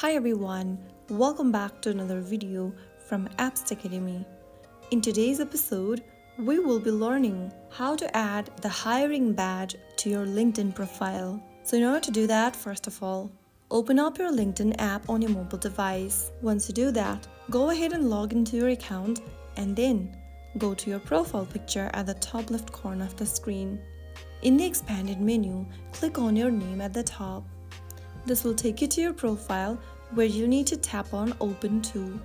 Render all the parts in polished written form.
Hi everyone, welcome back to another video from Apps Academy. In today's episode, we will be learning how to add the hiring badge to your LinkedIn profile. So in order to do that, first of all, open up your LinkedIn app on your mobile device. Once you do that, go ahead and log into your account and then go to your profile picture at the top left corner of the screen. In the expanded menu, click on your name at the top. This will take you to your profile where you need to tap on Open To.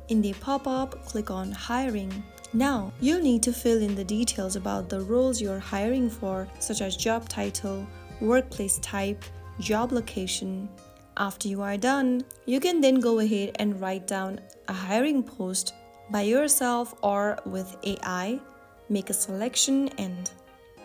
In the pop-up, click on Hiring. Now, you'll need to fill in the details about the roles you're hiring for, such as job title, workplace type, job location. After you are done, you can then go ahead and write down a hiring post by yourself or with AI, make a selection, and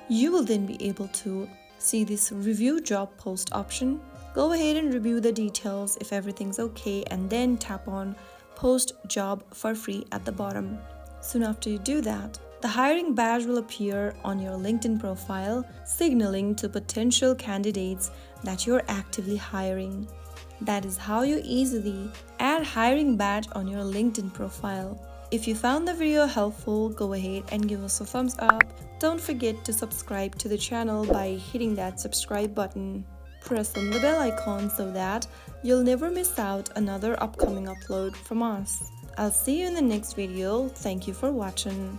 you will then be able to see this Review Job Post option. Go ahead and review the details if everything's okay and then tap on Post Job for free at the bottom. Soon after you do that, the hiring badge will appear on your LinkedIn profile, signaling to potential candidates that you're actively hiring. That is how you easily add hiring badge on your LinkedIn profile. If you found the video helpful, go ahead and give us a thumbs up. Don't forget to subscribe to the channel by hitting that subscribe button. Press on the bell icon so that you'll never miss out another upcoming upload from us. I'll see you in the next video. Thank you for watching.